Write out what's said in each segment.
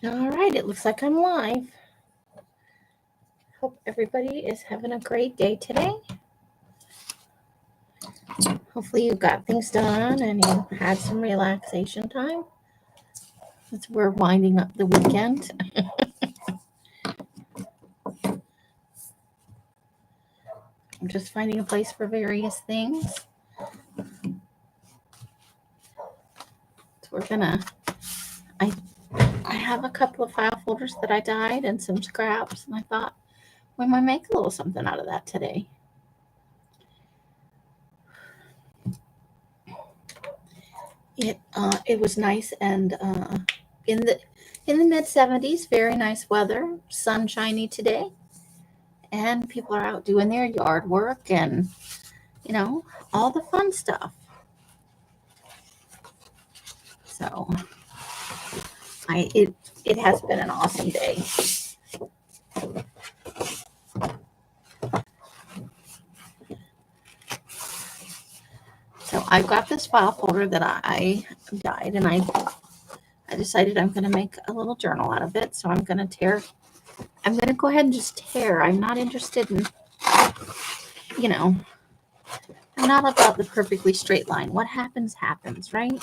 All right, it looks like I'm live. Hope everybody is having a great day today. Hopefully you got things done and you had some relaxation time as we're winding up the weekend. I'm just finding a place for various things. So we're gonna, I have a couple of file folders that I dyed and some scraps, and I thought we might make a little something out of that today. It was nice and in the mid 70s, very nice weather, sunshiny today, and people are out doing their yard work and all the fun stuff. So it has been an awesome day. So I've got this file folder that I dyed, and I decided I'm going to make a little journal out of it. So I'm going to go ahead and just tear. I'm not interested in, I'm not about the perfectly straight line. What happens, happens, right?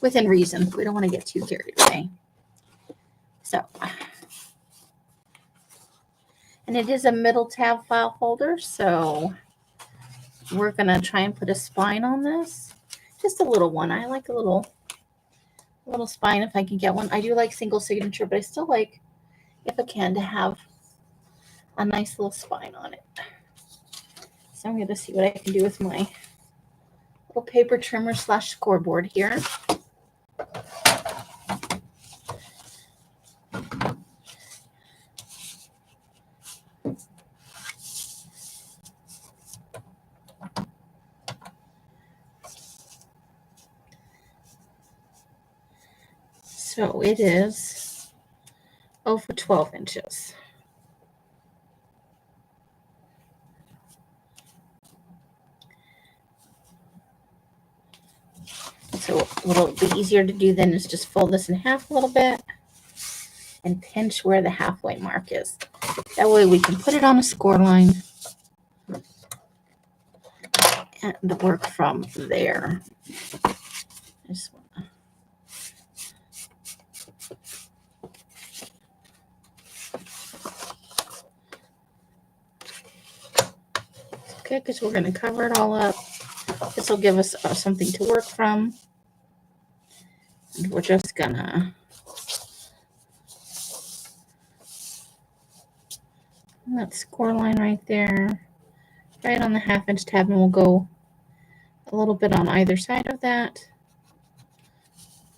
Within reason. We don't want to get too carried away. So, and it is a middle tab file folder, so we're going to try and put a spine on this. Just a little one. I like a little spine if I can get one. I do like single signature, but I still like, if I can, to have a nice little spine on it. So I'm going to see what I can do with my little paper trimmer / scoreboard here. So it is over 12 inches. So a little bit easier to do then is just fold this in half a little bit and pinch where the halfway mark is. That way we can put it on a score line and work from there. Okay, because we're going to cover it all up. This will give us something to work from. And we're just going to that score line right there, right on the 1/2 inch tab, and we'll go a little bit on either side of that,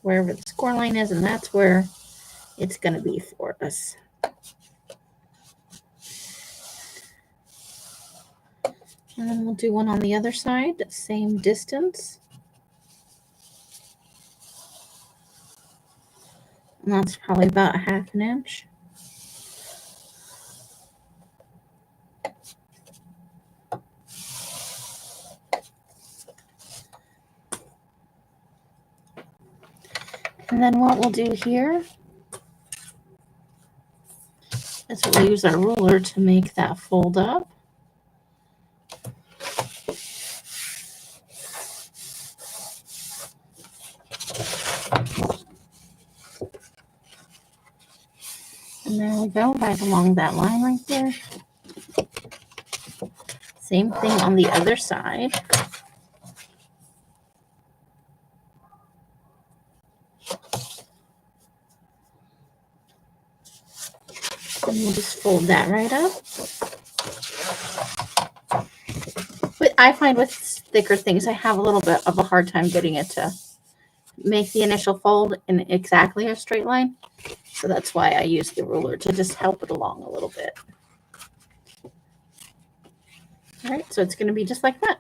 wherever the score line is, and that's where it's going to be for us. And then we'll do one on the other side, same distance. And that's probably about 1/2 inch. And then what we'll do here is we'll use our ruler to make that fold up. And there we go, right along that line right there. Same thing on the other side. And we'll just fold that right up. But I find with thicker things, I have a little bit of a hard time getting it to make the initial fold in exactly a straight line. So that's why I use the ruler to just help it along a little bit. All right, so it's going to be just like that.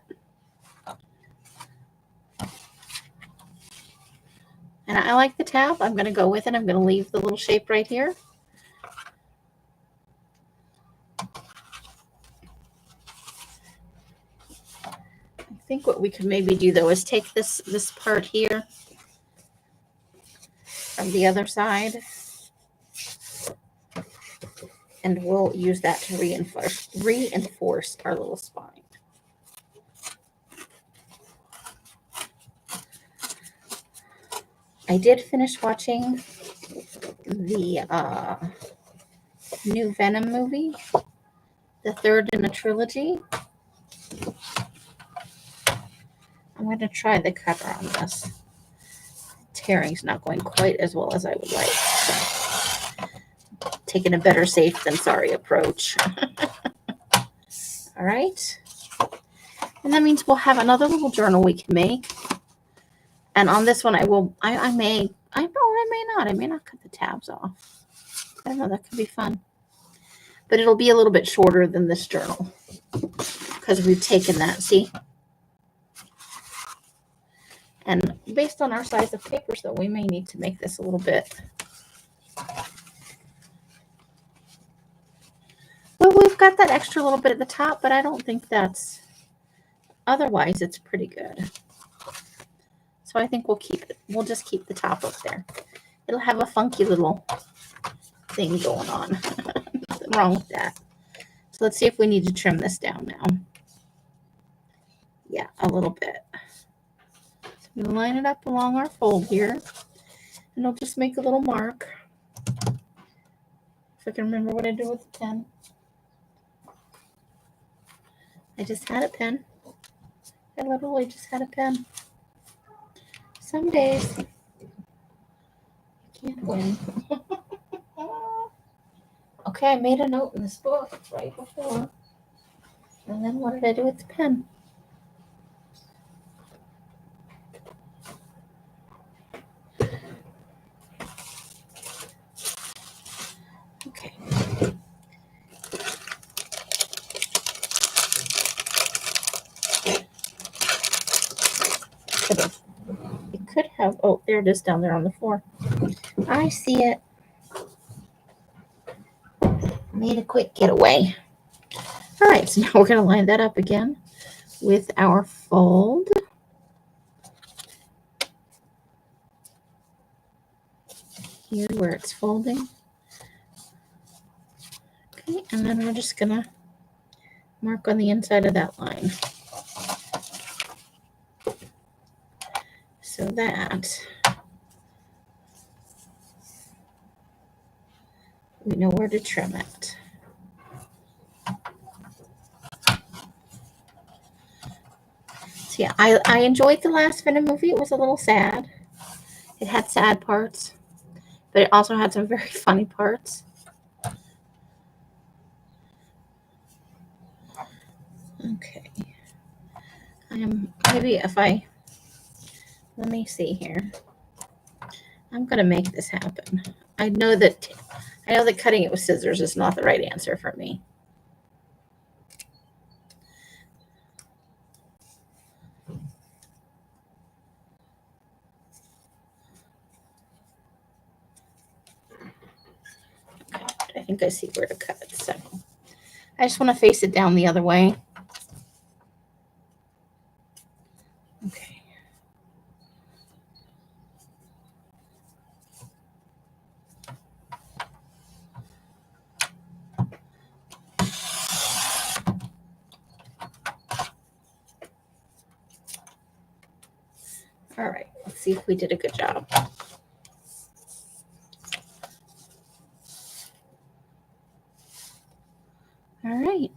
And I like the tab. I'm going to go with it. I'm going to leave the little shape right here. I think what we could maybe do, though, is take this part here from the other side And we'll use that to reinforce our little spine. I did finish watching the new Venom movie, the third in a trilogy. I'm going to try the cover on this. Tearing's not going quite as well as I would like. So, taking a better safe than sorry approach. All right. And that means we'll have another little journal we can make. And on this one, I may not cut the tabs off. I don't know, that could be fun. But it'll be a little bit shorter than this journal because we've taken that, see? And based on our size of papers, though, we may need to make this a little bit. Well, we've got that extra little bit at the top, but I don't think that's, otherwise it's pretty good. So I think we'll keep it. We'll just keep the top up there. It'll have a funky little thing going on. Nothing wrong with that. So let's see if we need to trim this down now. Yeah, a little bit. So we'll line it up along our fold here. And I'll just make a little mark. If I can remember what I do with the pen. I just had a pen. I literally just had a pen. Some days you can't win. Okay, I made a note in this book right before. And then what did I do with the pen? Okay. It could have, oh, there it is down there on the floor. I see it. Made a quick getaway. All right, so now we're going to line that up again with our fold. Here where it's folding. Okay, and then we're just going to mark on the inside of that line. So that we know where to trim it. So yeah, I enjoyed the last Venom movie. It was a little sad. It had sad parts, but it also had some very funny parts. Okay. Let me see here. I'm going to make this happen. I know that cutting it with scissors is not the right answer for me. Okay, I think I see where to cut it. So I just want to face it down the other way. Okay. All right, let's see if we did a good job. All right.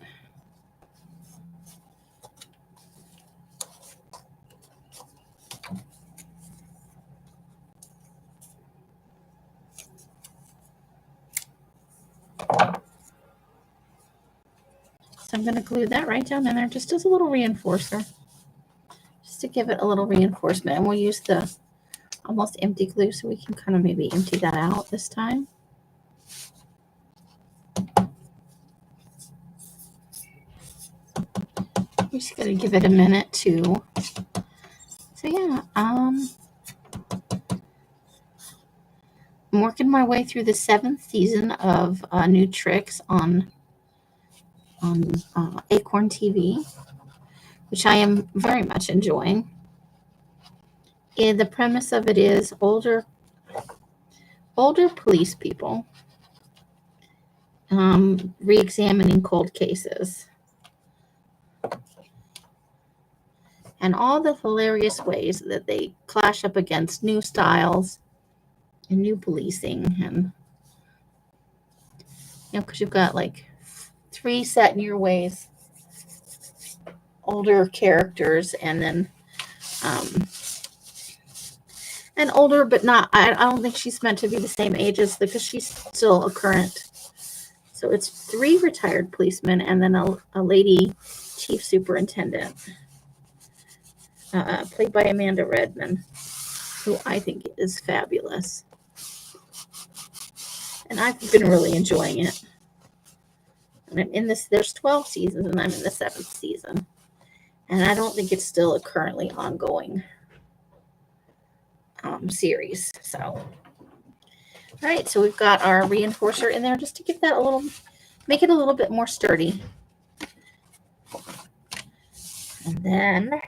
So I'm going to glue that right down in there just as a little reinforcer. Just to give it a little reinforcement. And we'll use the almost empty glue so we can kind of maybe empty that out this time. I'm just going to give it a minute to. So yeah, I'm working my way through the 7th season of new tricks on Acorn TV, which I am very much enjoying. And the premise of it is older police people re-examining cold cases. And all the hilarious ways that they clash up against new styles and new policing. And, because you've got like 3 set in your ways, older characters, and then, and older, but not, I don't think she's meant to be the same age as, because she's still a current. So it's 3 retired policemen and then a lady chief superintendent, played by Amanda Redman, who I think is fabulous. And I've been really enjoying it. And I'm in this, there's 12 seasons, and I'm in the 7th season. And I don't think it's still a currently ongoing series. So, all right, so we've got our reinforcer in there just to give that a little, make it a little bit more sturdy. And then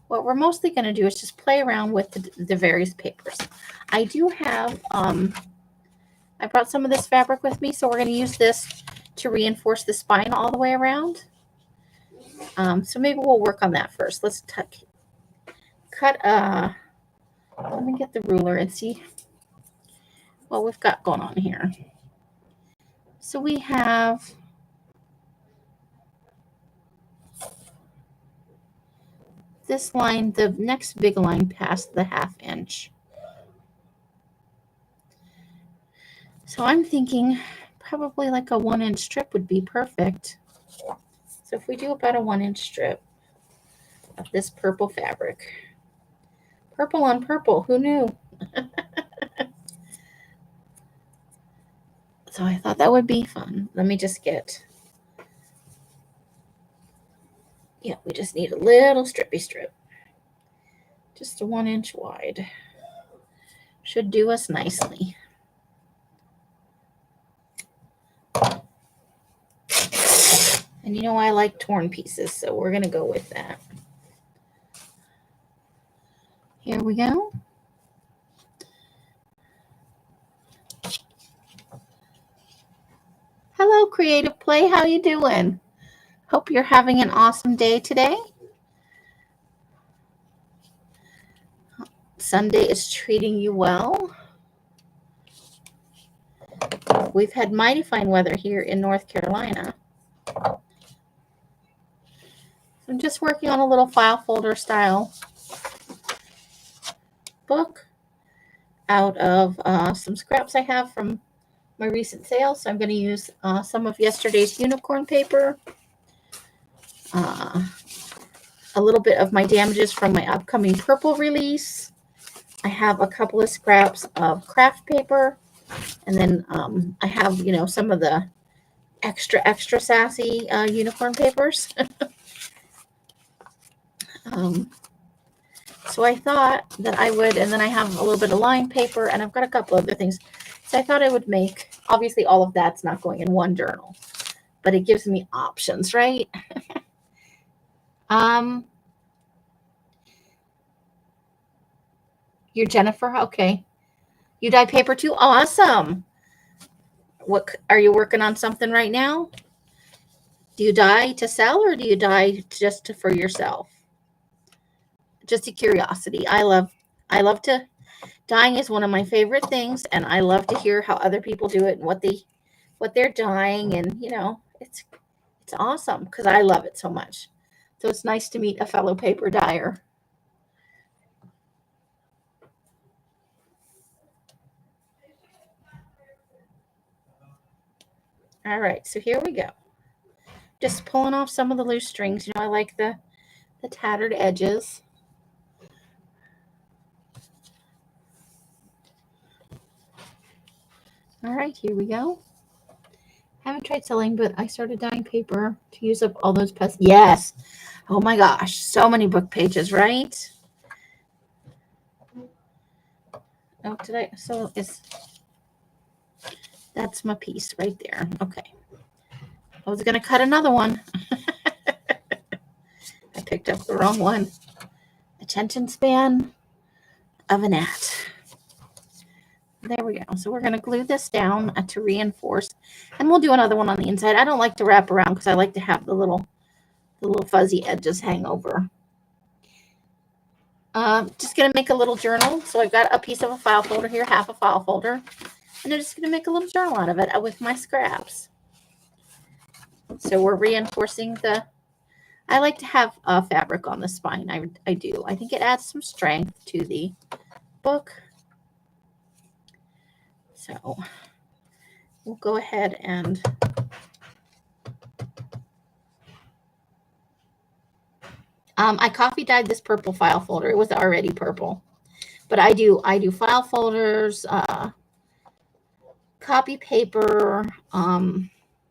what we're mostly going to do is just play around with the various papers. I do have, I brought some of this fabric with me, so we're going to use this to reinforce the spine all the way around. So maybe we'll work on that first. Let's cut, let me get the ruler and see what we've got going on here. So we have this line, the next big line past the 1/2 inch. So I'm thinking probably like a 1 inch strip would be perfect. So if we do about a 1 inch strip of this purple fabric, purple on purple, who knew? So I thought that would be fun. Let me just get, yeah, we just need a little strippy strip. Just a 1 inch wide. Should do us nicely. And you know I like torn pieces, so we're going to go with that. Here we go. Hello, Creative Play. How you doing? Hope you're having an awesome day today. Sunday is treating you well. We've had mighty fine weather here in North Carolina. I'm just working on a little file folder style book out of some scraps I have from my recent sale. So I'm going to use some of yesterday's unicorn paper, a little bit of my damages from my upcoming purple release. I have a couple of scraps of craft paper, and then I have, some of the extra sassy unicorn papers. So I thought that I would, and then I have a little bit of line paper, and I've got a couple other things. So I thought I would make, obviously all of that's not going in one journal, but it gives me options, right? You're Jennifer? Okay. You dye paper too? Awesome. What are you working on something right now? Do you dye to sell, or do you dye just for yourself? Just a curiosity. I love to, dyeing is one of my favorite things, and I love to hear how other people do it and what they're dyeing, and it's awesome because I love it so much. So it's nice to meet a fellow paper dyer. All right, so here we go. Just pulling off some of the loose strings. I like the tattered edges. All right, here we go. Haven't tried selling, but I started dyeing paper to use up all those pests. Yes. Oh my gosh, so many book pages, right? Oh, that's my piece right there. Okay. I was going to cut another one. I picked up the wrong one. Attention span of a gnat. there we go. So we're going to glue this down to reinforce, and we'll do another one on the inside. I don't like to wrap around because I like to have the little fuzzy edges hang over. Just going to make a little journal. So I've got a piece of a file folder here, half a file folder, and I'm just going to make a little journal out of it with my scraps. So we're reinforcing the, I like to have fabric on the spine. I do. I think it adds some strength to the book. So we'll go ahead and I coffee dyed this purple file folder. It was already purple, but I do file folders, copy paper,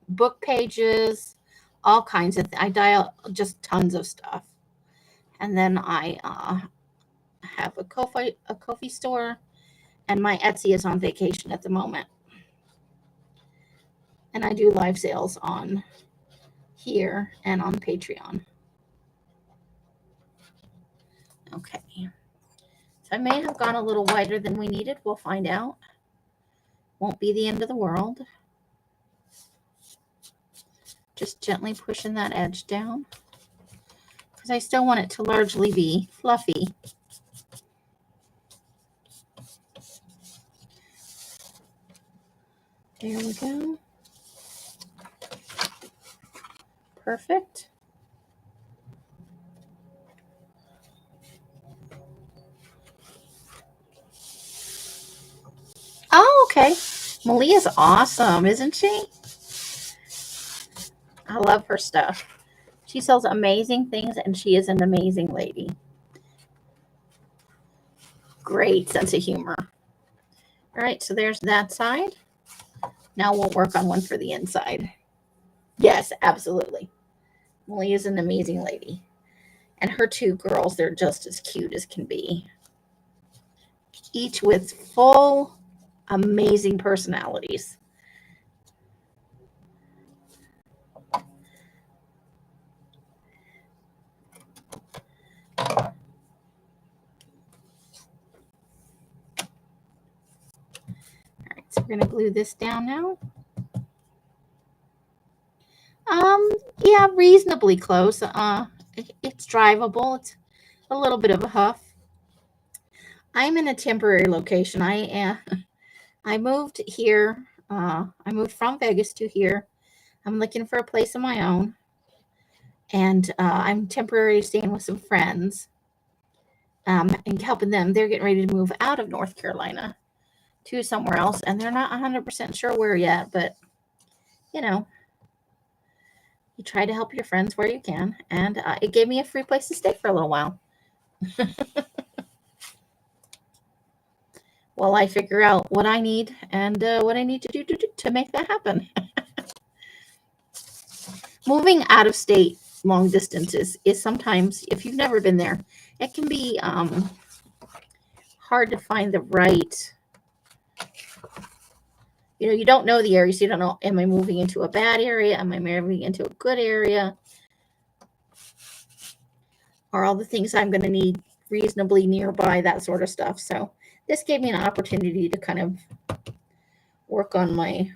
book pages, all kinds of I dye just tons of stuff. And then I have a Ko-fi store, and my Etsy is on vacation at the moment. And I do live sales on here and on Patreon. Okay. So I may have gone a little wider than we needed. We'll find out. Won't be the end of the world. Just gently pushing that edge down, because I still want it to largely be fluffy. There we go. Perfect. Oh, okay. Malia's awesome, isn't she? I love her stuff. She sells amazing things, and she is an amazing lady. Great sense of humor. All right, so there's that side. Now we'll work on one for the inside. Yes, absolutely. Malia is an amazing lady. And her two girls, they're just as cute as can be. Each with full, amazing personalities. All right, so we're going to glue this down now. Yeah, reasonably close. It's drivable. It's a little bit of a huff. I'm in a temporary location. I moved here. I moved from Vegas to here. I'm looking for a place of my own, and I'm temporarily staying with some friends, and helping them. They're getting ready to move out of North Carolina to somewhere else, and they're not 100% sure where yet, but you know, you try to help your friends where you can, and it gave me a free place to stay for a little while. While I figure out what I need and what I need to do to make that happen. Moving out of state long distances is sometimes, if you've never been there, it can be hard to find the right, you don't know the area, so you don't know, am I moving into a bad area? Am I moving into a good area? Are all the things I'm going to need reasonably nearby, that sort of stuff. So this gave me an opportunity to kind of work on my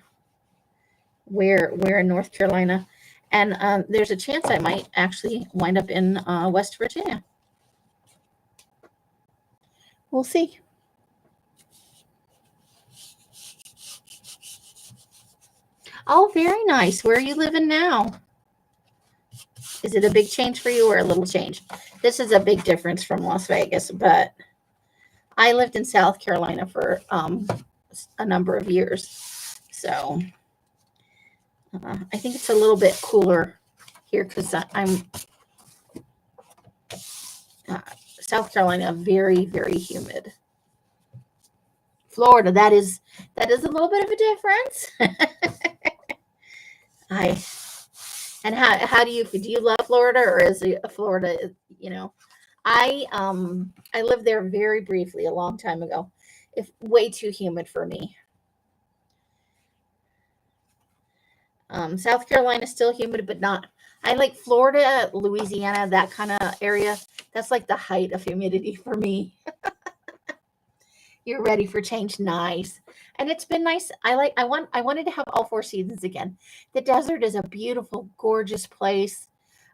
where in North Carolina. And there's a chance I might actually wind up in West Virginia. We'll see. Oh, very nice. Where are you living now? Is it a big change for you or a little change? This is a big difference from Las Vegas, but I lived in South Carolina for a number of years. So I think it's a little bit cooler here because I'm South Carolina, very, very humid. Florida, that is a little bit of a difference. And how do you love Florida, or is Florida, I lived there very briefly a long time ago. It's way too humid for me. South Carolina is still humid, but not. I like Florida, Louisiana, that kind of area. That's like the height of humidity for me. You're ready for change. Nice. And it's been nice. I wanted to have all 4 seasons again. The desert is a beautiful, gorgeous place.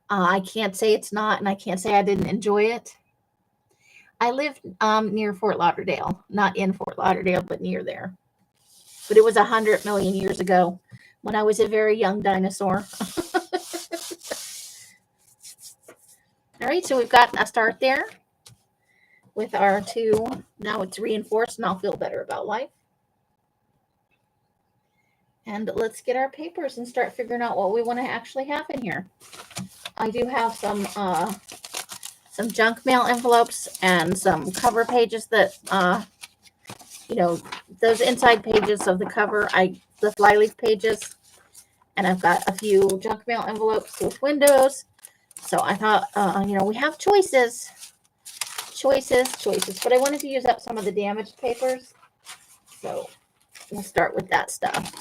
I can't say it's not, and I can't say I didn't enjoy it. I lived near Fort Lauderdale, not in Fort Lauderdale, but near there. But it was 100 million years ago when I was a very young dinosaur. All right, so we've got a start there with our 2. Now it's reinforced, and I'll feel better about life. And let's get our papers and start figuring out what we want to actually have in here. I do have some junk mail envelopes and some cover pages that, those inside pages of the cover, the flyleaf pages. And I've got a few junk mail envelopes with windows. So I thought, we have choices. But I wanted to use up some of the damaged papers. So we'll start with that stuff.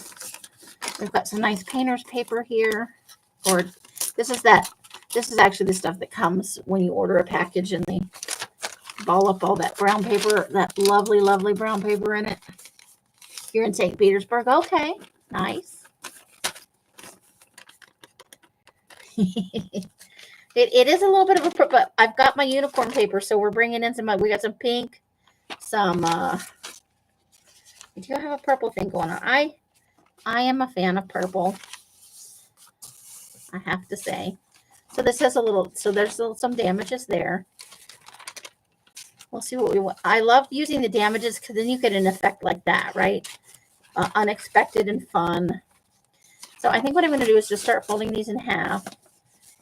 We've got some nice painter's paper here. Or this is actually the stuff that comes when you order a package and they ball up all that brown paper, that lovely, lovely brown paper in it. You're in St. Petersburg. Okay, nice. It is a little bit of a, but I've got my unicorn paper, so we're bringing in we got some pink, I do have a purple thing going on. I am a fan of purple, I have to say. So this has there's some damages there. We'll see what we want. I love using the damages because then you get an effect like that, right? Unexpected and fun. So I think what I'm going to do is just start folding these in half.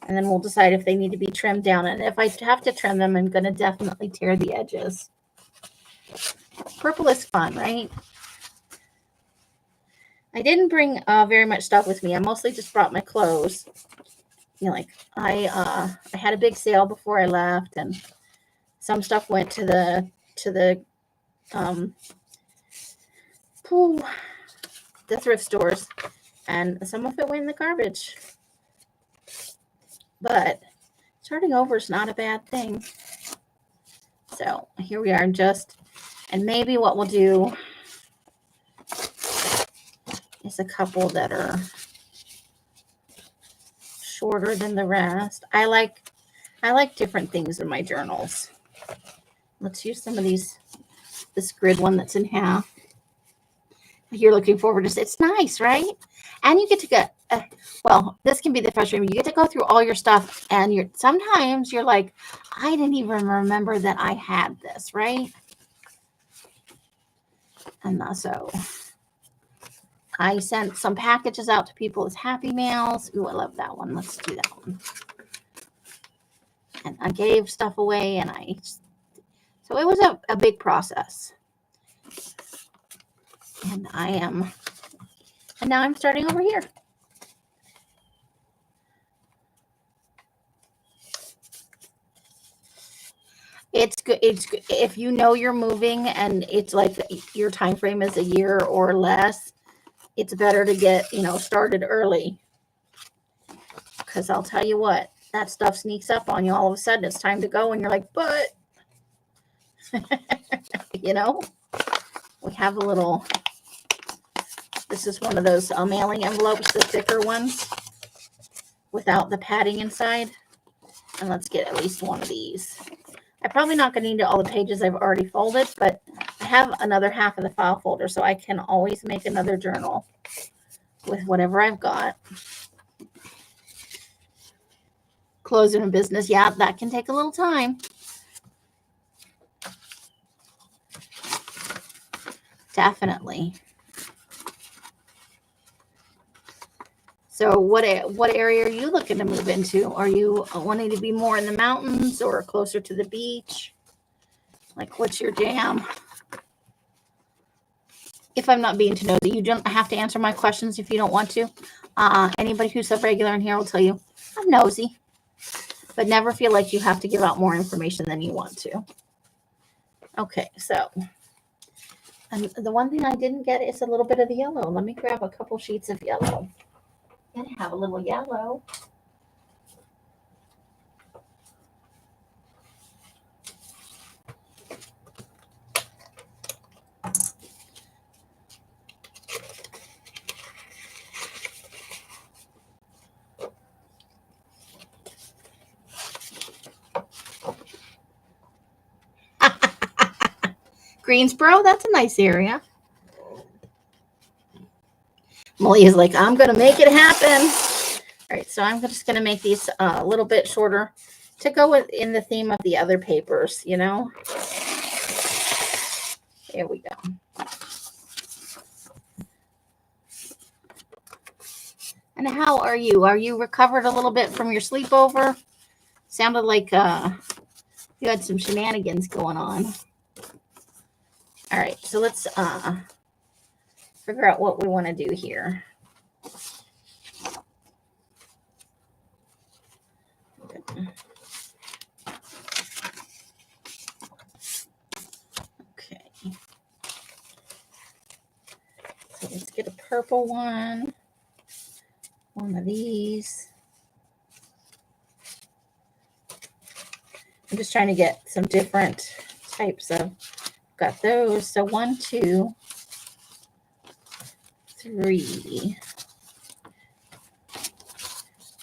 And then we'll decide if they need to be trimmed down. And if I have to trim them, I'm going to definitely tear the edges. Purple is fun, right? I didn't bring very much stuff with me. I mostly just brought my clothes. I had a big sale before I left, and some stuff went to the thrift stores, and some of it went in the garbage. But starting over is not a bad thing. So here we are, and maybe what we'll do is a couple that are shorter than the rest. I like different things in my journals. Let's use some of this grid one that's in half. You're looking forward to it. It's nice, right? And you get to get, this can be the frustrating. You get to go through all your stuff, and sometimes you're like, I didn't even remember that I had this, right? And so I sent some packages out to people as Happy Mails. Ooh, I love that one. Let's do that one. And I gave stuff away, so it was a big process. And now I'm starting over here. It's good. It's good. If you know you're moving and it's like your time frame is a year or less, it's better to get, started early. Because I'll tell you what, that stuff sneaks up on you. All of a sudden, it's time to go, and you're like, but, we have a little, this is one of those mailing envelopes, the thicker ones, without the padding inside. And let's get at least one of these. I'm probably not going to need all the pages I've already folded, but I have another half of the file folder, so I can always make another journal with whatever I've got. Closing a business, yeah, that can take a little time. Definitely. So what area are you looking to move into? Are you wanting to be more in the mountains or closer to the beach? Like, what's your jam? If I'm not being too nosy, you don't have to answer my questions if you don't want to. Anybody who's a regular in here will tell you, I'm nosy. But never feel like you have to give out more information than you want to. Okay, so and the one thing I didn't get is a little bit of the yellow. Let me grab a couple sheets of yellow. And have a little yellow. Greensboro, that's a nice area. Malia's like, I'm going to make it happen. All right, so I'm just going to make these a little bit shorter to go with in the theme of the other papers, you know. There we go. And how are you? Are you recovered a little bit from your sleepover? Sounded like you had some shenanigans going on. All right, so let's figure out what we want to do here. Okay. So let's get a purple one. One of these. I'm just trying to get some different types of, got those. So 1, 2, 3,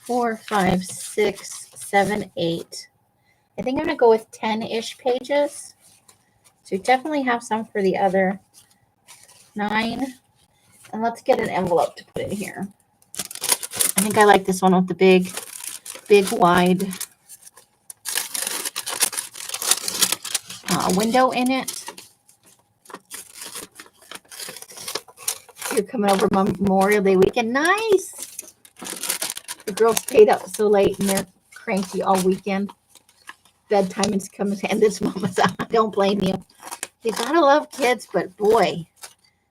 4, 5, 6, 7, 8. I think I'm going to go with 10-ish pages. So definitely have some for the other 9. And let's get an envelope to put in here. I think I like this one with the big wide window in it. You're coming over Memorial Day weekend. Nice. The girls stayed up so late and they're cranky all weekend. Bedtime is coming, and this mama's out. I don't blame you. You gotta love kids, but boy,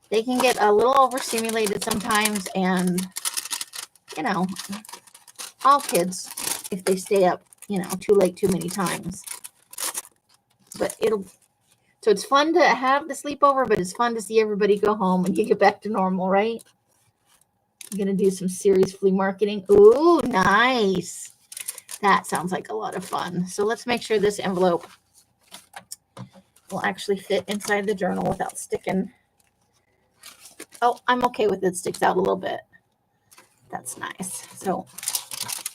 they can get a little overstimulated sometimes, and you know, all kids, if they stay up, you know, too late too many times. But so it's fun to have the sleepover, but it's fun to see everybody go home and you get back to normal, right? I'm going to do some serious flea marketing. Ooh, nice. That sounds like a lot of fun. So let's make sure this envelope will actually fit inside the journal without sticking. Oh, I'm okay with it. Sticks out a little bit. That's nice. So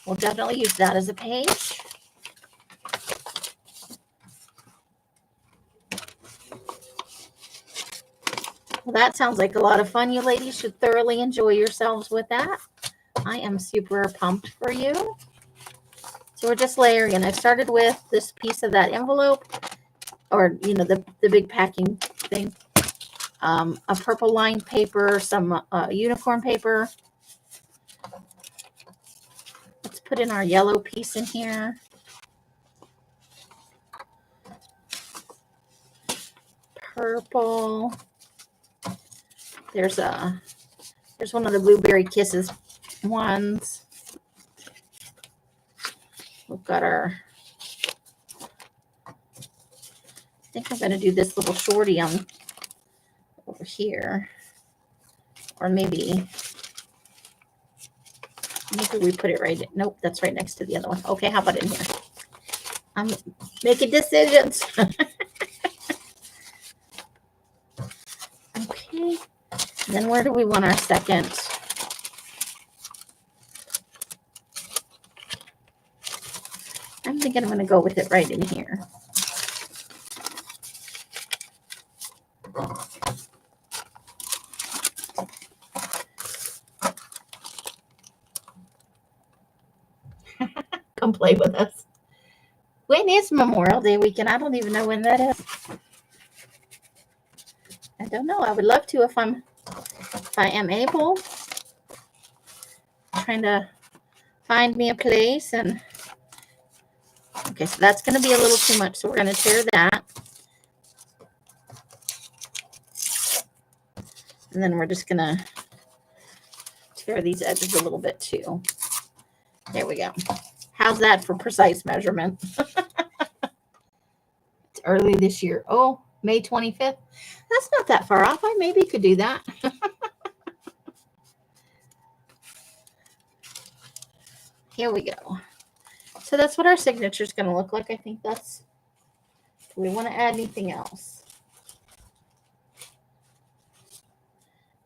we'll definitely use that as a page. Well, that sounds like a lot of fun. You ladies should thoroughly enjoy yourselves with that. I am super pumped for you. So we're just layering. I've started with this piece of that envelope, or, you know, the big packing thing. A purple lined paper, some unicorn paper. Let's put in our yellow piece in here. Purple. There's one of the Blueberry Kisses ones. We've got our, I think I'm going to do this little shorty on over here. Or maybe we put it right, nope, that's right next to the other one. Okay, how about in here? I'm making decisions. Okay, then where do we want our second? I'm thinking I'm going to go with it right in here. Come play with us. When is Memorial Day weekend? I don't even know when that is. I don't know. I would love to if I am able. I'm trying to find me a place. And okay, so that's going to be a little too much, so we're going to tear that. And then we're just going to tear these edges a little bit too. There we go. How's that for precise measurement? It's early this year. Oh, May 25th. That's not that far off. I maybe could do that. Here we go. So that's what our signature is going to look like. I think that's, do we want to add anything else?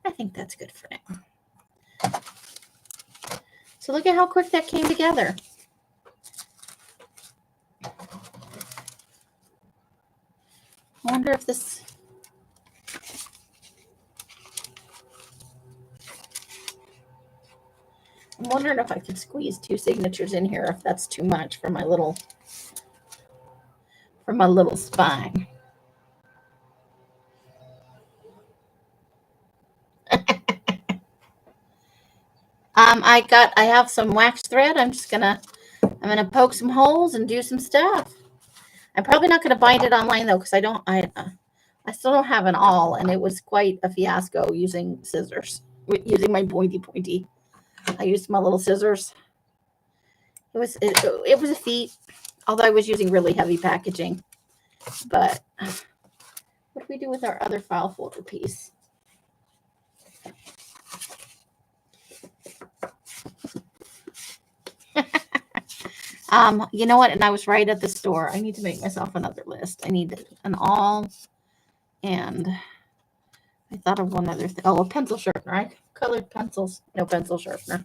I think that's good for now. So look at how quick that came together. I wonder if this, wondering if I could squeeze 2 signatures in here, if that's too much for my little spine. I have some wax thread. I'm gonna poke some holes and do some stuff. I'm probably not gonna bind it online though, because I still don't have an awl, and it was quite a fiasco using scissors, using my pointy. I used my little scissors. It was a feat, although I was using really heavy packaging. But what do we do with our other file folder piece? You know what? And I was right at the store. I need to make myself another list. I need an awl, and I thought of one other thing. Oh, a pencil sharpener. I colored pencils. No pencil sharpener.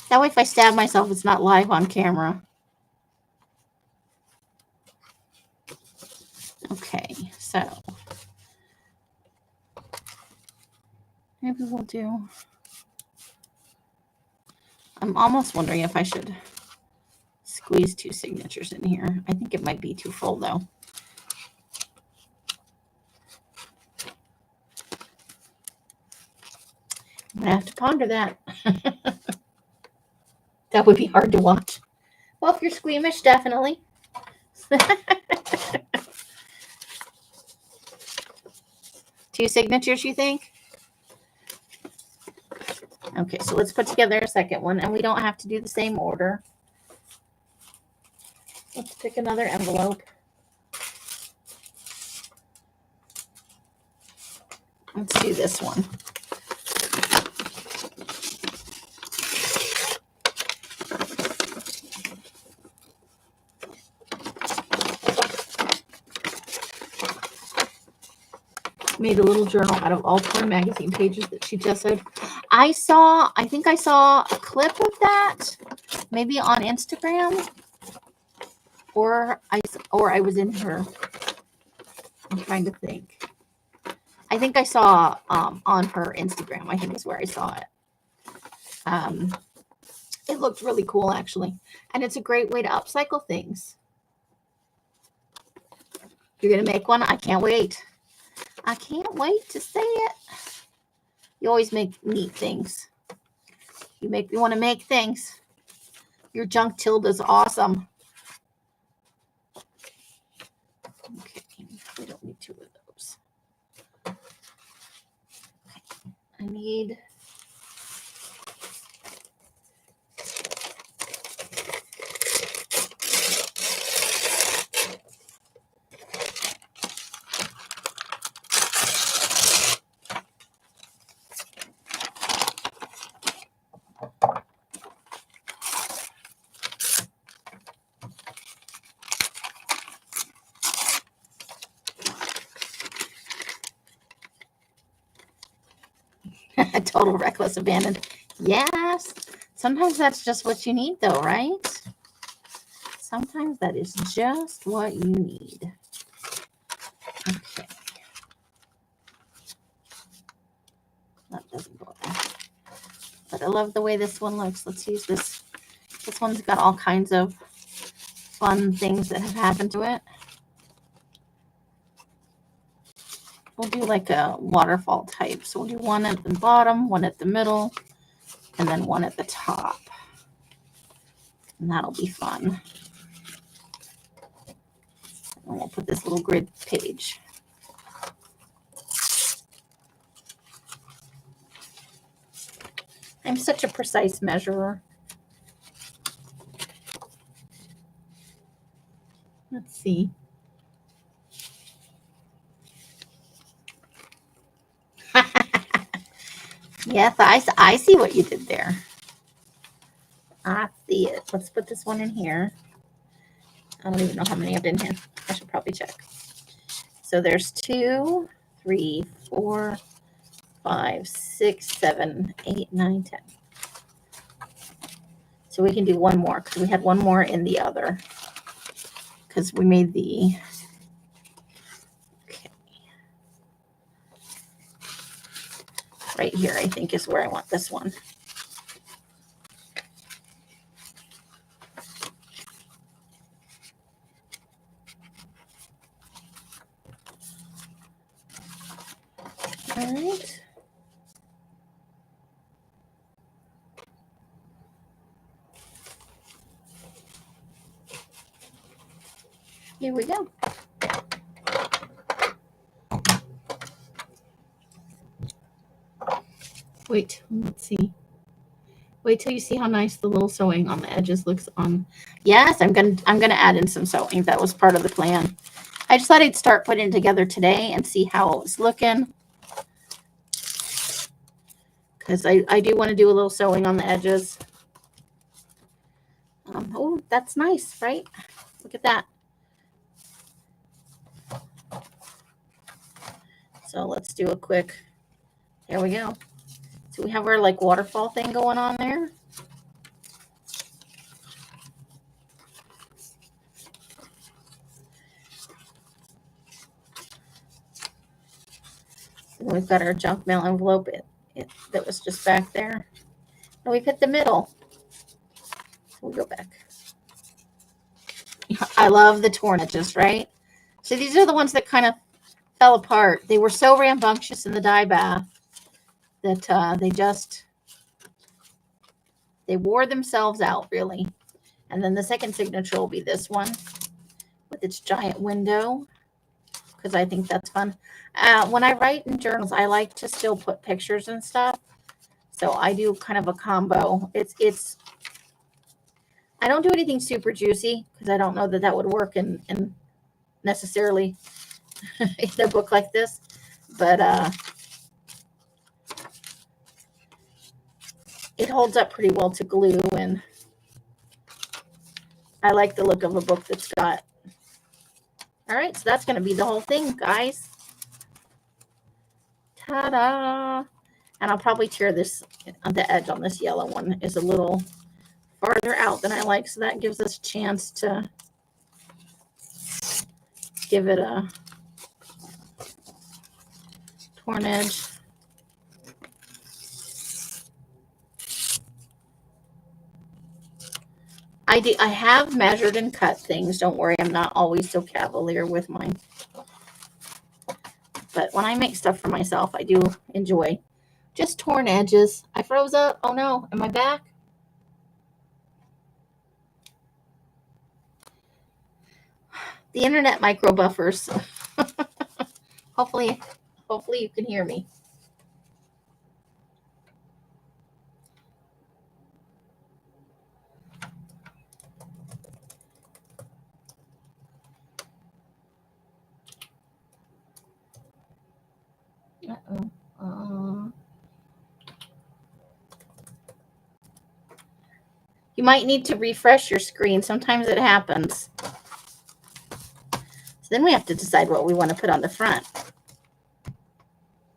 That way, if I stab myself, it's not live on camera. Okay, so maybe we'll do. I'm almost wondering if I should squeeze 2 signatures in here. I think it might be too full, though. I'm going to have to ponder that. That would be hard to watch. Well, if you're squeamish, definitely. 2 signatures, you think? Okay, so let's put together a second one, and we don't have to do the same order. Let's pick another envelope. Let's do this one. Made a little journal out of all 4 magazine pages that she just said. I think I saw a clip of that, maybe on Instagram, or I was in her. I'm trying to think. I think I saw on her Instagram. I think is where I saw it. It looked really cool, actually, and it's a great way to upcycle things. You're gonna make one? I can't wait. I can't wait to see it. You always make neat things. You want to make things. Your junk tilda's awesome. Okay, we don't need 2 of those. Okay, I need. Total reckless abandon. Yes. Sometimes that's just what you need, though, right? Sometimes that is just what you need. Okay. That doesn't go there. But I love the way this one looks. Let's use this. This one's got all kinds of fun things that have happened to it. We'll do like a waterfall type. So we'll do one at the bottom, one at the middle, and then one at the top. And that'll be fun. And we'll put this little grid page. I'm such a precise measurer. Let's see. Yes, I see what you did there. I see it. Let's put this one in here. I don't even know how many I've in here. I should probably check. So there's 2, 3, 4, 5, 6, 7, 8, 9, 10. So we can do one more because we had one more in the other. Because we made the... Okay. Right here, I think, is where I want this one. All right. Here we go. Wait, let's see. Wait till you see how nice the little sewing on the edges looks on. Yes, I'm gonna add in some sewing. That was part of the plan. I just thought I'd start putting it together today and see how it was looking. Because I do want to do a little sewing on the edges. Oh, that's nice, right? Look at that. So let's do a quick, there we go. So we have our like waterfall thing going on there. And we've got our junk mail envelope that was just back there. And we've hit the middle. We'll go back. I love the torn edges, right? So these are the ones that kind of fell apart. They were so rambunctious in the dye bath that they wore themselves out, really. And then the second signature will be this one with its giant window, because I think that's fun. When I write in journals, I like to still put pictures and stuff. So I do kind of a combo. I don't do anything super juicy because I don't know that would work in necessarily in a book like this. But it holds up pretty well to glue, and I like the look of a book that's got. All right, so that's going to be the whole thing, guys. Ta-da! And I'll probably tear this, the edge on this yellow one is a little farther out than I like, so that gives us a chance to give it a torn edge. I have measured and cut things. Don't worry, I'm not always so cavalier with mine. But when I make stuff for myself, I do enjoy just torn edges. I froze up. Oh no, am I back? The internet micro buffers. Hopefully you can hear me. Uh-oh. You might need to refresh your screen. Sometimes it happens. So then we have to decide what we want to put on the front.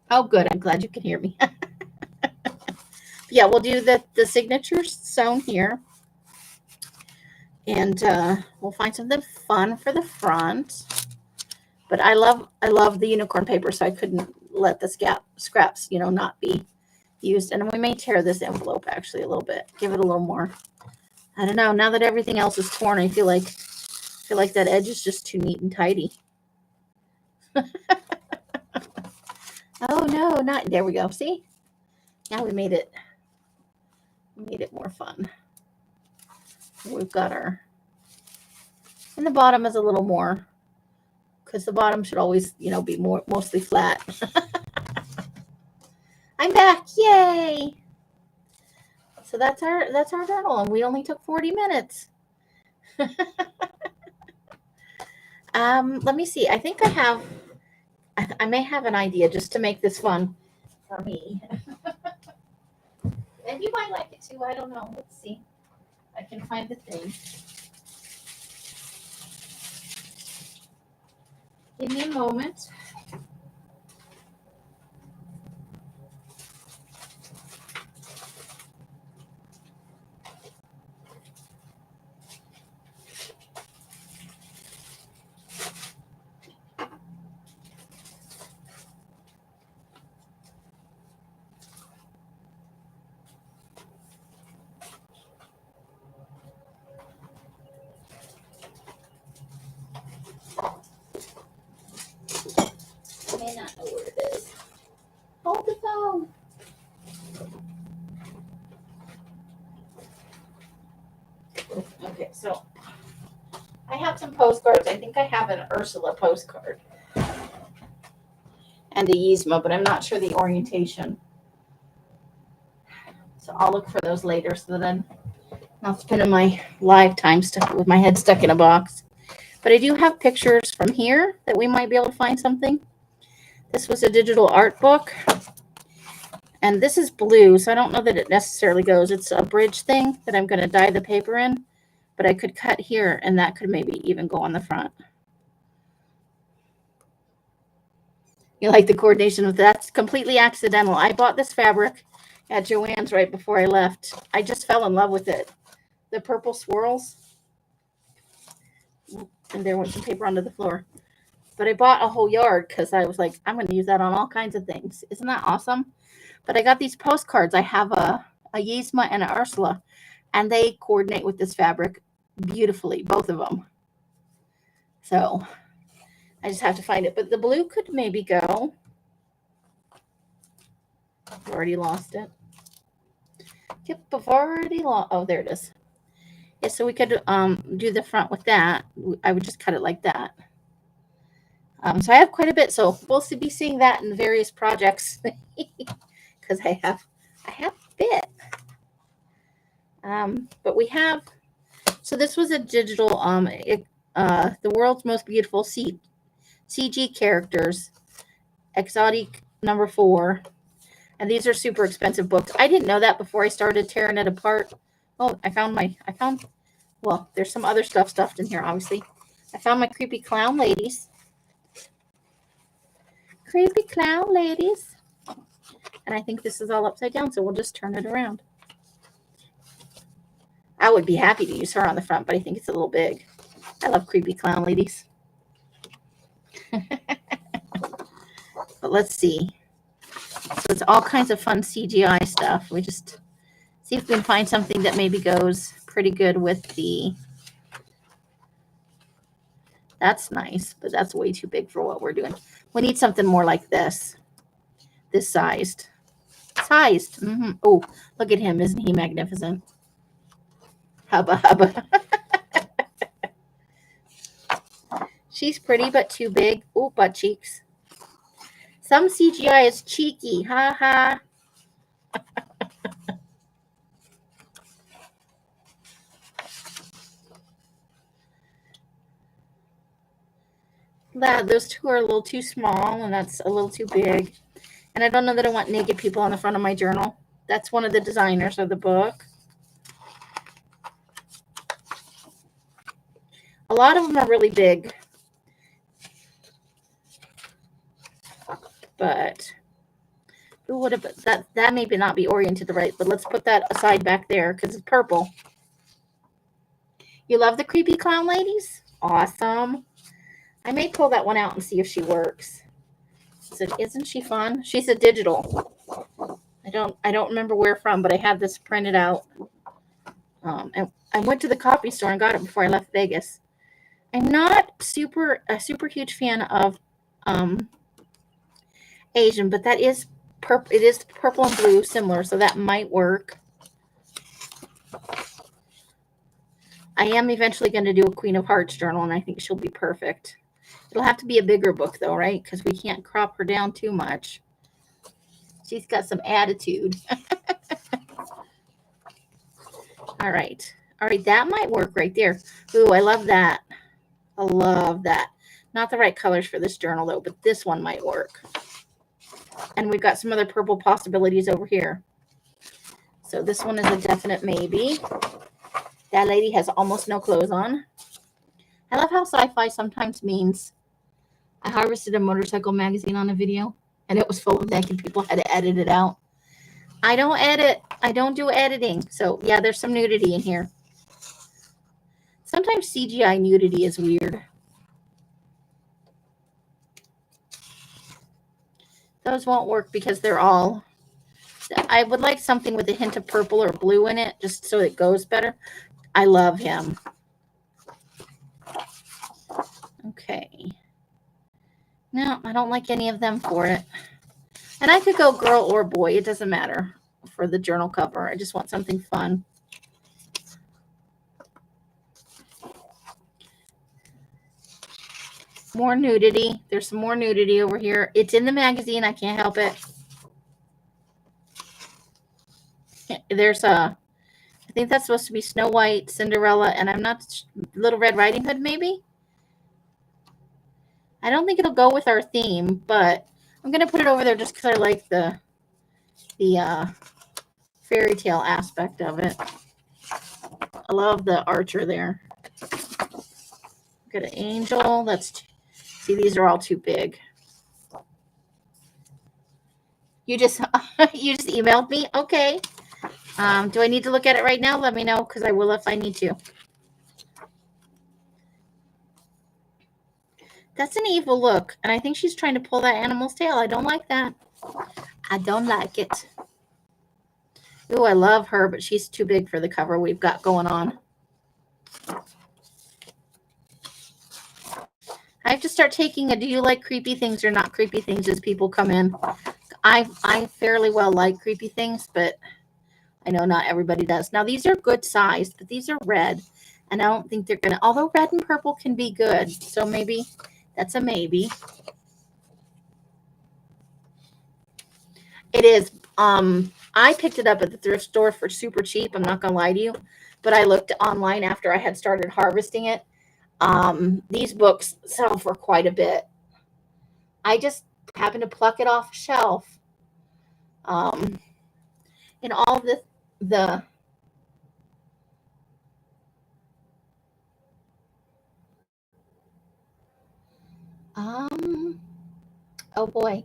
Oh, good. I'm glad you can hear me. Yeah, we'll do the signatures sewn here. And we'll find something fun for the front. But I love the unicorn paper, so I couldn't let the scraps, not be used. And we may tear this envelope actually a little bit. Give it a little more. I don't know. Now that everything else is torn, I feel like that edge is just too neat and tidy. Oh no, not there we go. See? Now we made it more fun. We've got our, and the bottom is a little more, because the bottom should always, be mostly flat. I'm back. Yay. So that's our journal, and we only took 40 minutes. Let me see. I think I may have an idea just to make this fun for me. And you might like it too. I don't know. Let's see. I can find the thing. Give me a moment. know where it is. Hold the phone. Okay, so I have some postcards. I think I have an Ursula postcard and a Yzma, but I'm not sure the orientation. So I'll look for those later so that I'm not spending my lifetime stuck with my head stuck in a box. But I do have pictures from here that we might be able to find something. This was a digital art book. And this is blue, so I don't know that it necessarily goes. It's a bridge thing that I'm going to dye the paper in. But I could cut here, and that could maybe even go on the front. You like the coordination of that? That's completely accidental. I bought this fabric at Joann's right before I left. I just fell in love with it. The purple swirls. And there went some paper onto the floor. But I bought a whole yard because I was like, I'm going to use that on all kinds of things. Isn't that awesome? But I got these postcards. I have a Yzma and an Ursula, and they coordinate with this fabric beautifully, both of them. So I just have to find it. But the blue could maybe go. I've already lost it. Yep, I've already lost. Oh, there it is. Yeah, so we could do the front with that. I would just cut it like that. So I have quite a bit. So we'll be seeing that in various projects because I have a bit. But we have. So this was a digital. The world's most beautiful CG characters. Exotic number 4. And these are super expensive books. I didn't know that before I started tearing it apart. Oh, well, there's some other stuff stuffed in here, obviously. I found my creepy clown ladies. Creepy clown ladies. And I think this is all upside down, so we'll just turn it around. I would be happy to use her on the front, but I think it's a little big. I love creepy clown ladies. But let's see. So it's all kinds of fun CGI stuff. We just see if we can find something that maybe goes pretty good with the... That's nice, but that's way too big for what we're doing. We need something more like this. This sized. Oh, look at him. Isn't he magnificent? Hubba hubba. She's pretty, but too big. Oh, butt cheeks. Some CGI is cheeky. Ha ha. Those two are a little too small, and that's a little too big. And I don't know that I want naked people on the front of my journal. That's one of the designers of the book. A lot of them are really big. But that maybe not be oriented right, but let's put that aside back there because it's purple. You love the creepy clown ladies? Awesome. I may pull that one out and see if she works. So isn't she fun? She's a digital. I don't remember where from, but I had this printed out. And I went to the copy store and got it before I left Vegas. I'm not a super huge fan of Asian, but that is purple. It is purple and blue, similar, so that might work. I am eventually going to do a Queen of Hearts journal, and I think she'll be perfect. It'll have to be a bigger book, though, right? Because we can't crop her down too much. She's got some attitude. All right. All right, that might work right there. Ooh, I love that. I love that. Not the right colors for this journal, though, but this one might work. And we've got some other purple possibilities over here. So this one is a definite maybe. That lady has almost no clothes on. I love how sci-fi sometimes means. I harvested a motorcycle magazine on a video, and it was full of naked people. Had to edit it out. I don't edit. I don't do editing. So, yeah, there's some nudity in here. Sometimes CGI nudity is weird. Those won't work because they're all... I would like something with a hint of purple or blue in it, just so it goes better. I love him. Okay. No, I don't like any of them for it. And I could go girl or boy. It doesn't matter for the journal cover. I just want something fun. More nudity. There's some more nudity over here. It's in the magazine. I can't help it. There's a, I think that's supposed to be Snow White, Cinderella, and I'm not, Little Red Riding Hood maybe? I don't think it'll go with our theme, but I'm going to put it over there just because I like the fairy tale aspect of it. I love the archer there. Got an angel. See, these are all too big. You just emailed me? Okay. Do I need to look at it right now? Let me know because I will if I need to. That's an evil look. And I think she's trying to pull that animal's tail. I don't like that. I don't like it. Ooh, I love her, but she's too big for the cover we've got going on. I have to start taking a do you like creepy things or not creepy things as people come in. I fairly well like creepy things, but I know not everybody does. Now, these are good sized, but these are red, and I don't think they're going to, although red and purple can be good. So maybe that's a maybe. It is. I picked it up at the thrift store for super cheap. I'm not going to lie to you, but I looked online after I had started harvesting it. These books sell for quite a bit. I just happened to pluck it off a shelf. And all the oh boy.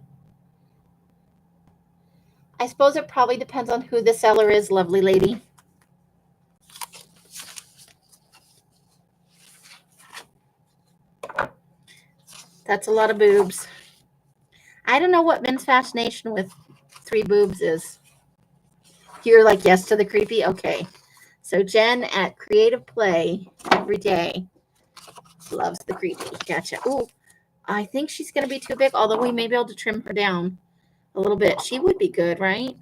I suppose it probably depends on who the seller is, lovely lady. That's a lot of boobs. I don't know what men's fascination with 3 boobs is. You're like, yes to the creepy? Okay. So Jen at Creative Play every day loves the creepy. Gotcha. Ooh, I think she's going to be too big, although we may be able to trim her down a little bit. She would be good, right?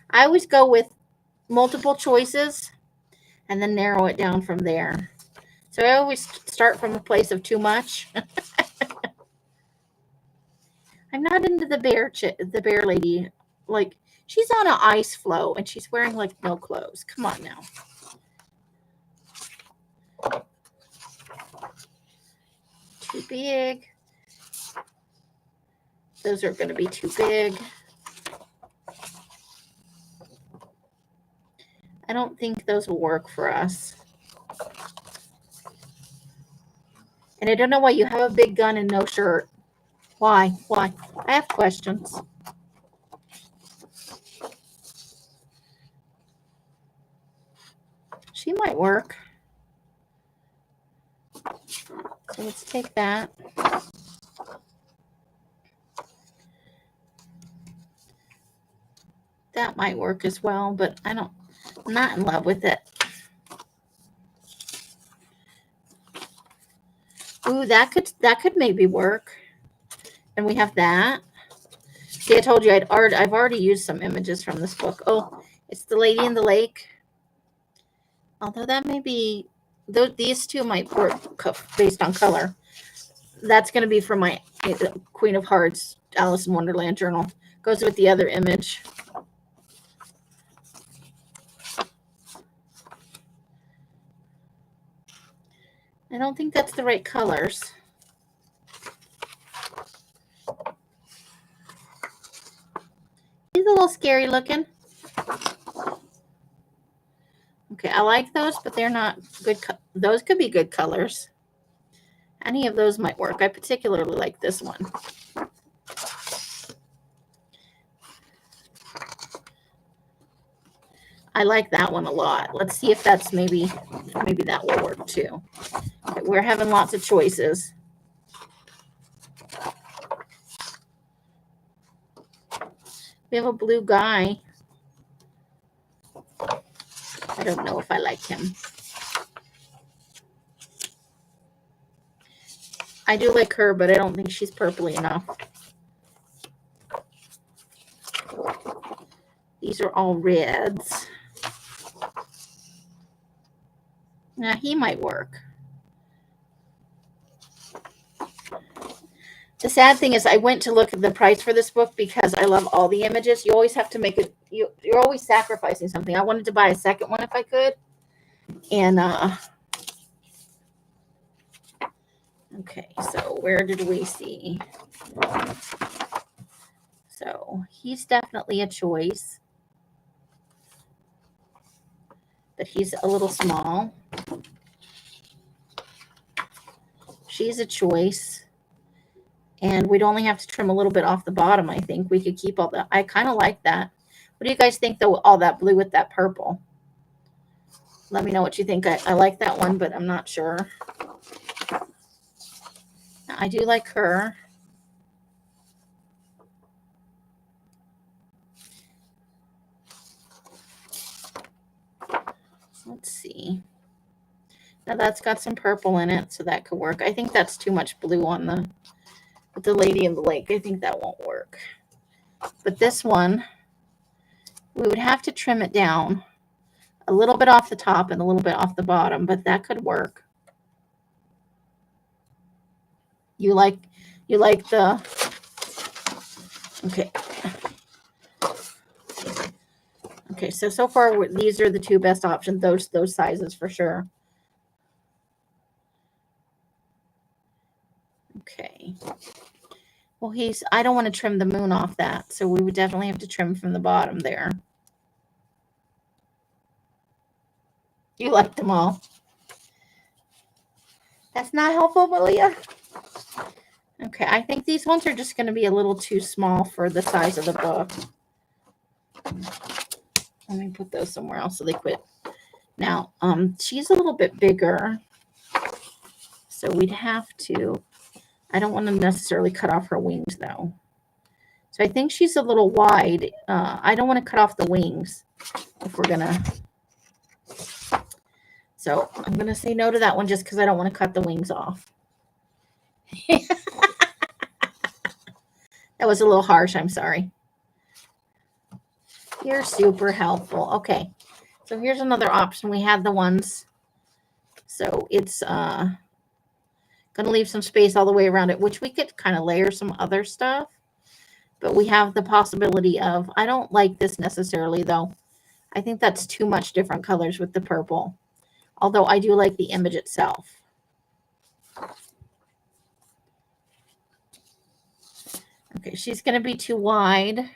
I always go with multiple choices and then narrow it down from there. So I always start from a place of too much. I'm not into the bear lady. Like, she's on an ice floe and she's wearing like no clothes. Come on now. Too big. Those are going to be too big. I don't think those will work for us. And I don't know why you have a big gun and no shirt. Why? Why? I have questions. She might work. So let's take that. That might work as well, but I'm not in love with it. Ooh, that could maybe work. And we have that. See, I told you I've already used some images from this book. Oh, it's The Lady in the Lake. Although that may be, these two might work based on color. That's going to be for my Queen of Hearts Alice in Wonderland journal. Goes with the other image. I don't think that's the right colors. He's a little scary looking. Okay, I like those, but they're not good. Those could be good colors. Any of those might work. I particularly like this one. I like that one a lot. Let's see if that's maybe that will work too. Okay, we're having lots of choices. We have a blue guy. I don't know if I like him. I do like her, but I don't think she's purpley enough. These are all reds. Now, he might work. The sad thing is I went to look at the price for this book because I love all the images. You always have to make it. You're always sacrificing something. I wanted to buy a second one if I could. And, okay, so where did we see? So he's definitely a choice. But he's a little small. She's a choice. And we'd only have to trim a little bit off the bottom, I think. We could keep all that. I kind of like that. What do you guys think, though, all that blue with that purple? Let me know what you think. I like that one, but I'm not sure. I do like her. Let's see. Now that's got some purple in it, so that could work. I think that's too much blue on the Lady in the Lake. I think that won't work. But this one, we would have to trim it down a little bit off the top and a little bit off the bottom, but that could work. You like the, okay. Okay, so far these are the two best options, those sizes for sure. Okay. Well, I don't want to trim the moon off that, so we would definitely have to trim from the bottom there. You like them all. That's not helpful, Malia. Okay, I think these ones are just going to be a little too small for the size of the book. Let me put those somewhere else so they quit. Now, she's a little bit bigger, so we'd have to, I don't want to necessarily cut off her wings, though. So I think she's a little wide. I don't want to cut off the wings if we're going to. So I'm going to say no to that one just because I don't want to cut the wings off. That was a little harsh. I'm sorry. You're super helpful. Okay. So here's another option. We had the ones. So it's going to leave some space all the way around it, which we could kind of layer some other stuff. But we have the possibility of, I don't like this necessarily, though. I think that's too much different colors with the purple. Although I do like the image itself. Okay, she's going to be too wide.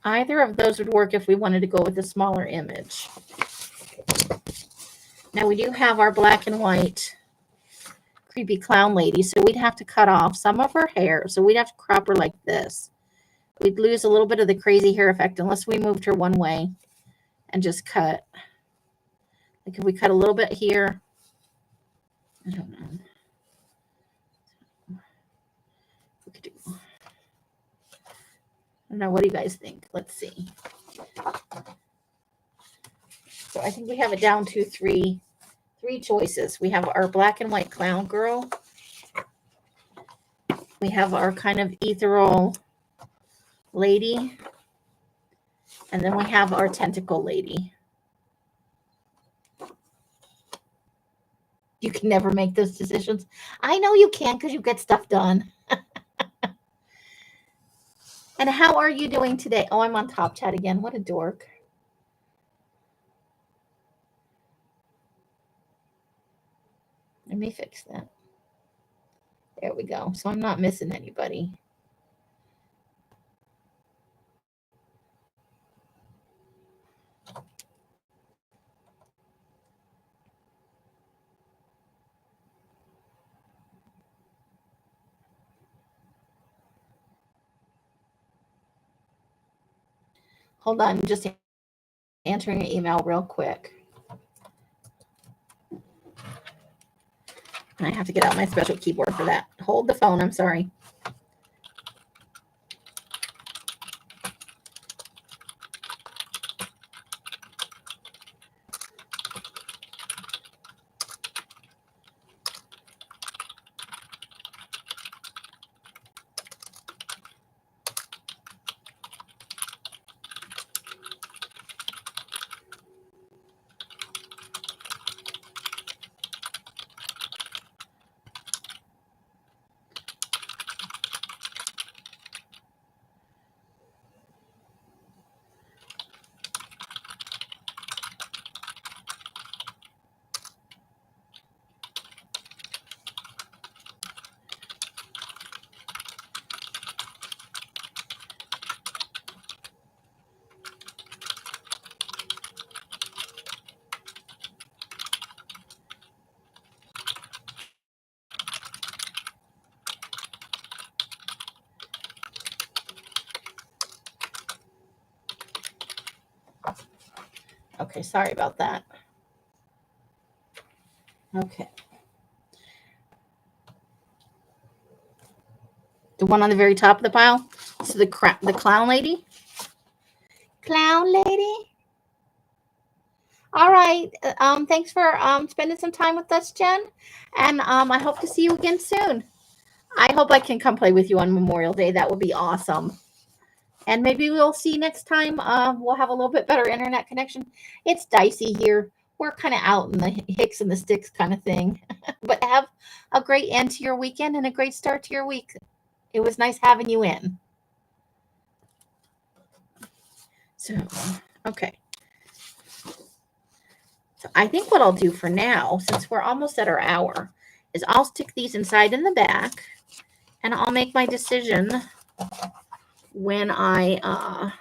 Either of those would work if we wanted to go with a smaller image. Now we do have our black and white creepy clown lady, so we'd have to cut off some of her hair. So we'd have to crop her like this. We'd lose a little bit of the crazy hair effect unless we moved her one way and just cut. Like if we cut a little bit here. I don't know. We could do. I don't know. What do you guys think? Let's see. So I think we have it down to three choices. We have our black and white clown girl. We have our kind of ethereal lady. And then we have our tentacle lady. You can never make those decisions. I know you can because you get stuff done. And how are you doing today? Oh, I'm on Top Chat again. What a dork. Let me fix that. There we go. So I'm not missing anybody. Hold on. Just answering an email real quick. I have to get out my special keyboard for that. Hold the phone. I'm sorry. Okay, sorry about that. Okay. The one on the very top of the pile. So the clown lady. Clown lady. All right. Thanks for spending some time with us, Jen. And I hope to see you again soon. I hope I can come play with you on Memorial Day. That would be awesome. And maybe we'll see next time. We'll have a little bit better internet connection. It's dicey here. We're kind of out in the hicks and the sticks kind of thing. But have a great end to your weekend and a great start to your week. It was nice having you in. So, okay. So I think what I'll do for now, since we're almost at our hour, is I'll stick these inside in the back, and I'll make my decision when because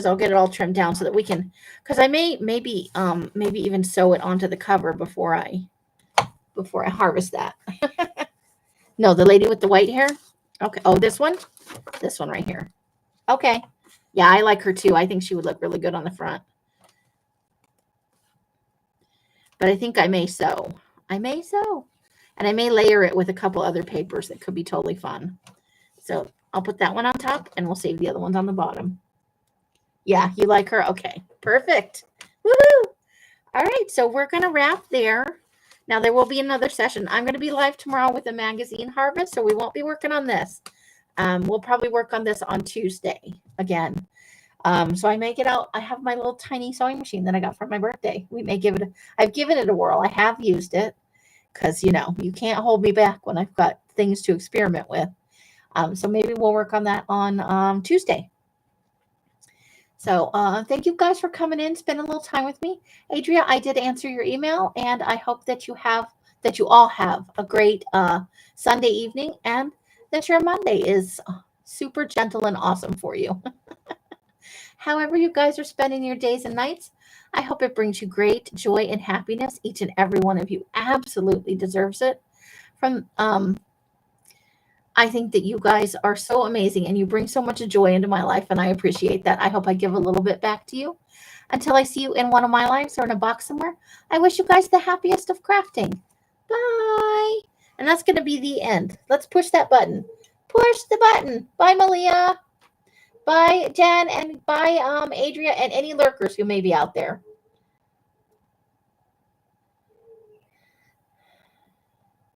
I'll get it all trimmed down so that we can, because I maybe even sew it onto the cover before I harvest that. No, the lady with the white hair. Okay. Oh, this one right here. Okay. Yeah, I like her too. I think she would look really good on the front. But I think I may sew. And I may layer it with a couple other papers that could be totally fun. So I'll put that one on top and we'll save the other ones on the bottom. Yeah, you like her? Okay, perfect. Woohoo! All right, so we're going to wrap there. Now, there will be another session. I'm going to be live tomorrow with a magazine harvest, so we won't be working on this. We'll probably work on this on Tuesday again. So I may get out. I have my little tiny sewing machine that I got for my birthday. I've given it a whirl. I have used it because, you can't hold me back when I've got things to experiment with. So maybe we'll work on that on Tuesday. So thank you guys for coming in, spending a little time with me. Adria, I did answer your email, and I hope that you all have a great Sunday evening, and that your Monday is super gentle and awesome for you. However you guys are spending your days and nights, I hope it brings you great joy and happiness. Each and every one of you absolutely deserves it. I think that you guys are so amazing and you bring so much joy into my life, and I appreciate that. I hope I give a little bit back to you. Until I see you in one of my lives or in a box somewhere, I wish you guys the happiest of crafting. Bye. And that's going to be the end. Let's push that button. Push the button. Bye, Malia. Bye, Jen, and bye, Adria, and any lurkers who may be out there.